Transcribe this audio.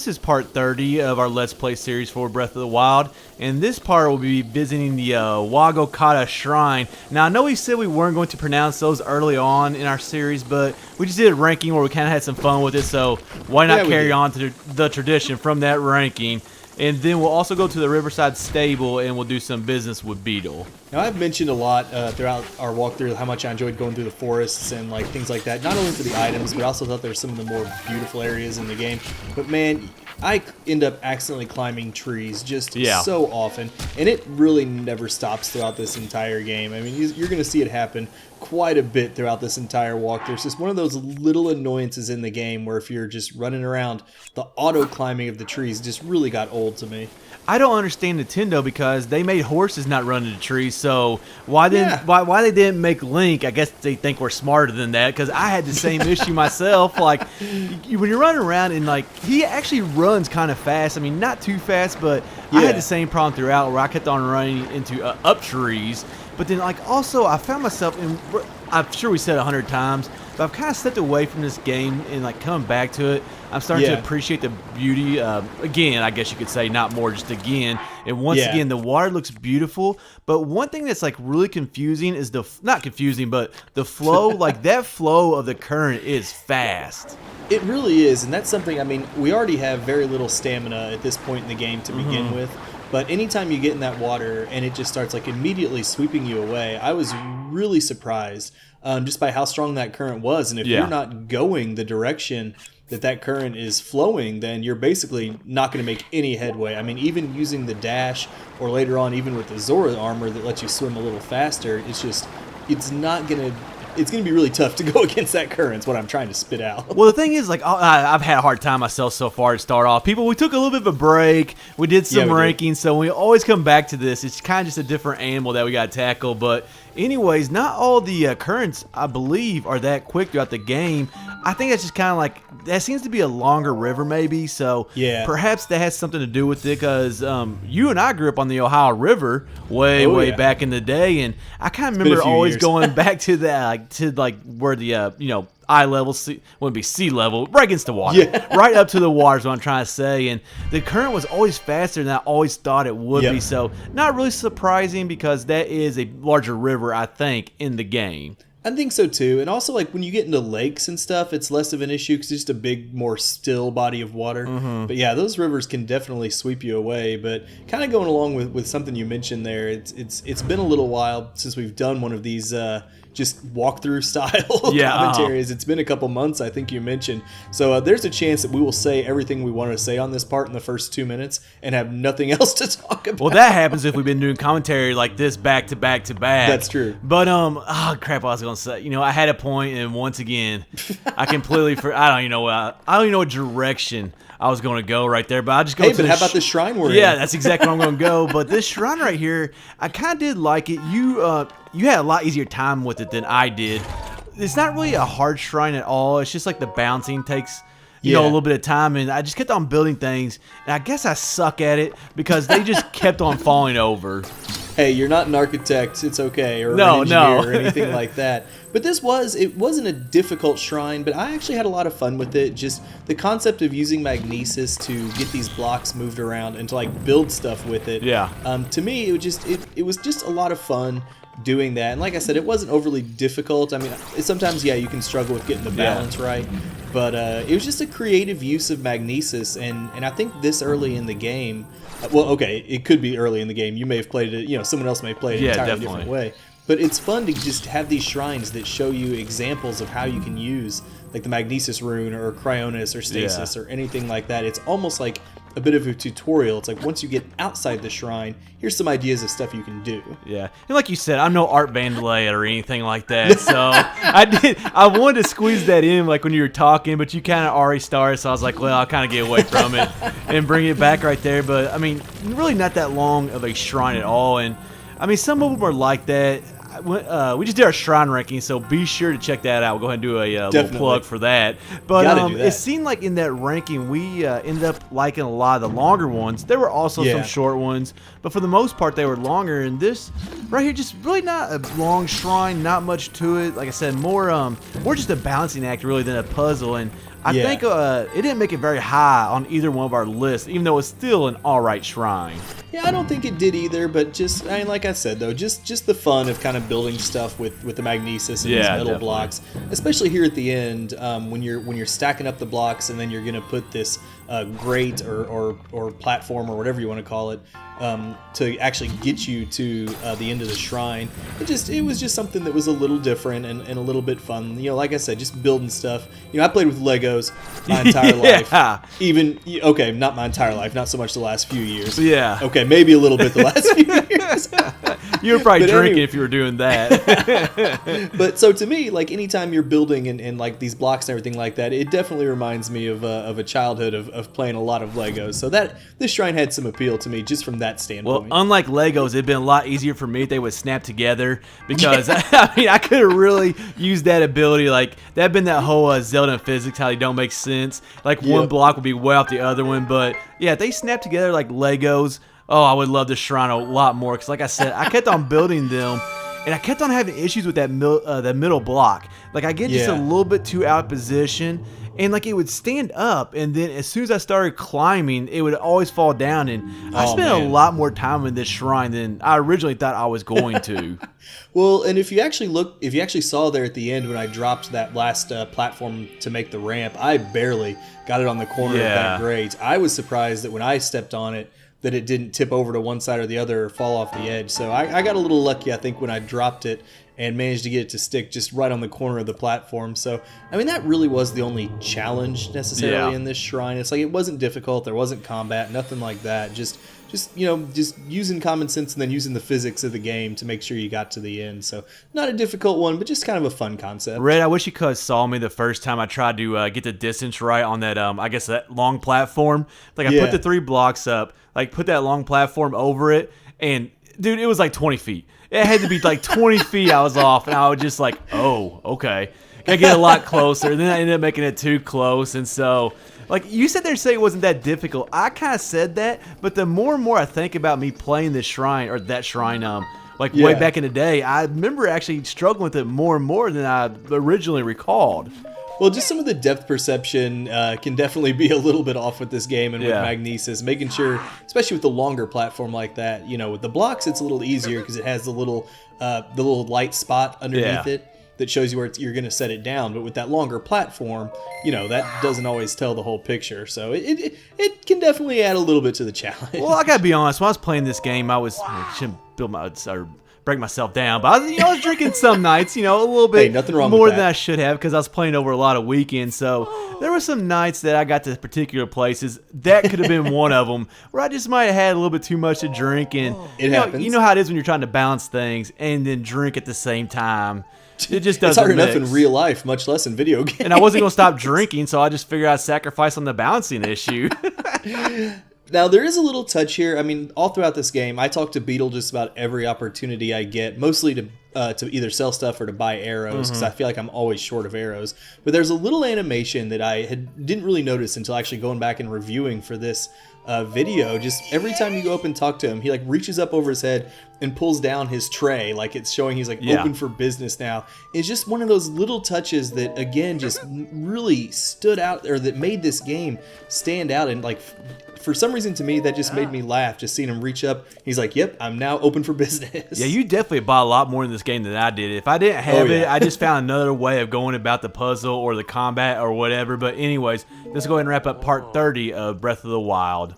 this is part 30 of our Let's Play series for Breath of the Wild, and this part will be visiting the Wahgo Katta Shrine. Now, I know we said we weren't going to pronounce those early on in our series, but we just did a ranking where we kind of had some fun with it, so why not carry on to the tradition from that ranking? And then we'll also go to the Riverside Stable and we'll do some business with Beedle. Now, I've mentioned a lot throughout our walkthrough how much I enjoyed going through the forests and like things like that. Not only for the items, but I also thought there were some of the more beautiful areas in the game. But man, I end up accidentally climbing trees just so often, and it really never stops throughout this entire game. I mean, you're going to see it happen quite a bit throughout this entire walkthrough. It's just one of those little annoyances in the game where if you're just running around, the auto climbing of the trees just really got old to me. I don't understand Nintendo because they made horses not run into trees, so why they didn't make Link? I guess they think we're smarter than that, because I had the same issue myself. Like, when you're running around and like, he actually runs kind of fast. I mean, not too fast, but I had the same problem throughout where I kept on running into up trees. But then, like, also, I found myself, and I'm sure we said 100 times, but I've kind of stepped away from this game and, like, coming back to it. I'm starting to appreciate the beauty. Again, I guess you could say not more, just again. And once again, the water looks beautiful. But one thing that's, like, really confusing is not confusing, but the flow. Like, that flow of the current is fast. It really is, and that's something, I mean, we already have very little stamina at this point in the game to begin with. But anytime you get in that water and it just starts like immediately sweeping you away, I was really surprised just by how strong that current was. And if you're not going the direction that current is flowing, then you're basically not going to make any headway. I mean, even using the dash or later on even with the Zora armor that lets you swim a little faster, it's not going to... It's going to be really tough to go against that current, is what I'm trying to spit out. Well, the thing is, like, I've had a hard time myself so far to start off. We took a little bit of a break. We did some rankings, so we always come back to this. It's kind of just a different animal that we got to tackle. But anyways, not all the currents, I believe, are that quick throughout the game. I think that's just kind of like, that seems to be a longer river maybe, so perhaps that has something to do with it, because you and I grew up on the Ohio River way back in the day, and I kind of remember always going back to that, like where the eye level, wouldn't be sea level, right against the water, right up to the water is what I'm trying to say, and the current was always faster than I always thought it would be, so not really surprising because that is a larger river, I think, in the game. I think so too, and also like when you get into lakes and stuff, it's less of an issue because it's just a big, more still body of water. But yeah, those rivers can definitely sweep you away. But kind of going along with something you mentioned there, it's been a little while since we've done one of these just walkthrough style commentaries. It's been a couple months, I think you mentioned. So there's a chance that we will say everything we want to say on this part in the first 2 minutes and have nothing else to talk about. Well, that happens if we've been doing commentary like this back to back to back. That's true. But oh crap, I was gonna say, I had a point, and once again, I completely I don't even know what direction I was going to go right there, but I just go to but how about the shrine we're in? Yeah, that's exactly where I'm going to go. But this shrine right here, I kind of did like it. You had a lot easier time with it than I did. It's not really a hard shrine at all. It's just like the bouncing takes a little bit of time, and I just kept on building things, and I guess I suck at it because they just kept on falling over. Hey, you're not an architect, it's okay, or an engineer or anything like that. But it wasn't a difficult shrine, but I actually had a lot of fun with it. Just the concept of using magnesis to get these blocks moved around and to like build stuff with it. To me, it was just a lot of fun doing that. And like I said, it wasn't overly difficult. I mean, sometimes you can struggle with getting the balance right, but it was just a creative use of magnesis, and I think this early in the game, well, okay, it could be early in the game. You may have played it, someone else may have played it an entirely different way. But it's fun to just have these shrines that show you examples of how you can use like the magnesis rune or cryonis or stasis or anything like that. It's almost like a bit of a tutorial. It's like once you get outside the shrine, here's some ideas of stuff you can do. Yeah, and like you said, I'm no Art Vandalay or anything like that, so I wanted to squeeze that in like when you were talking, but you kind of already started, so I was like, well, I'll kind of get away from it and bring it back right there. But I mean, really not that long of a shrine at all, and I mean, some of them are like that. We just did our shrine ranking, so be sure to check that out. We'll go ahead and do a little plug for that. But it seemed like in that ranking, we ended up liking a lot of the longer ones. There were also some short ones, but for the most part, they were longer. And this right here, just really not a long shrine, not much to it. Like I said, more just a balancing act really than a puzzle. And I think it didn't make it very high on either one of our lists, even though it's still an alright shrine. Yeah, I don't think it did either, but just, I mean, like I said though, just the fun of kind of building stuff with the magnesis and these metal blocks, especially here at the end when you're stacking up the blocks and then you're gonna put this grate or platform or whatever you want to call it to actually get you to the end of the shrine. It was just something that was a little different and a little bit fun. You know, like I said, just building stuff. You know, I played with Legos my entire life. Even okay, not my entire life, not so much the last few years. Yeah. Okay, maybe a little bit the last few years. You were probably drinking if you were doing that. But so to me, like anytime you're building and like these blocks and everything like that, it definitely reminds me of a childhood of playing a lot of Legos. So that this shrine had some appeal to me just from that standpoint. Well, unlike Legos, it'd been a lot easier for me if they would snap together because I mean I could have really used that ability. Like that'd been that whole Zelda physics, how they don't make sense. Like one block would be way off the other one, but yeah, if they snap together like Legos. Oh, I would love this shrine a lot more because, like I said, I kept on building them, and I kept on having issues with that middle block. Like I get just a little bit too out of position, and like it would stand up, and then as soon as I started climbing, it would always fall down. And I spent a lot more time in this shrine than I originally thought I was going to. Well, and if you actually saw there at the end when I dropped that last platform to make the ramp, I barely got it on the corner of that grate. I was surprised that when I stepped on it, that it didn't tip over to one side or the other or fall off the edge. So I got a little lucky, I think, when I dropped it and managed to get it to stick just right on the corner of the platform. So, I mean, that really was the only challenge necessarily in this shrine. It's like it wasn't difficult. There wasn't combat, nothing like that. Just using common sense and then using the physics of the game to make sure you got to the end. So not a difficult one, but just kind of a fun concept. Red, I wish you could have saw me the first time I tried to get the distance right on that, I guess that long platform. Like I put the 3 blocks up, like put that long platform over it, and dude, it was like 20 feet. It had to be like 20 feet I was off, and I was just like, oh, okay. Gotta get a lot closer. And then I ended up making it too close, and so... Like, you said there say it wasn't that difficult. I kind of said that, but the more and more I think about me playing this shrine, or that shrine, way back in the day, I remember actually struggling with it more and more than I originally recalled. Well, just some of the depth perception can definitely be a little bit off with this game and with magnesis, making sure, especially with the longer platform like that, you know, with the blocks it's a little easier because it has the little light spot underneath it that shows you where you're going to set it down. But with that longer platform, you know, that doesn't always tell the whole picture. So it can definitely add a little bit to the challenge. Well, I got to be honest. When I was playing this game, I shouldn't break myself down, but I was drinking some nights, a little bit nothing wrong more with than I should have because I was playing over a lot of weekends. So there were some nights that I got to particular places. That could have been one of them where I just might have had a little bit too much to drink. And it happens. You know how it is when you're trying to balance things and then drink at the same time. It just doesn't It's hard mix. enough in real life, much less in video games. And I wasn't going to stop drinking, so I just figured I'd sacrifice on the balancing issue. Now, there is a little touch here. I mean, all throughout this game, I talk to Beedle just about every opportunity I get, mostly to either sell stuff or to buy arrows, because I feel like I'm always short of arrows. But there's a little animation that I didn't really notice until actually going back and reviewing for this video. Just every time you go up and talk to him, he like reaches up over his head and pulls down his tray, like it's showing he's like open for business now. It's just one of those little touches that again just really stood out, or that made this game stand out. And like for some reason to me that just made me laugh, just seeing him reach up. He's like, yep, I'm now open for business. Yeah, you definitely bought a lot more in this game than I did. If I didn't have it, I just found another way of going about the puzzle or the combat or whatever. But anyways, let's go ahead and wrap up part 30 of Breath of the Wild.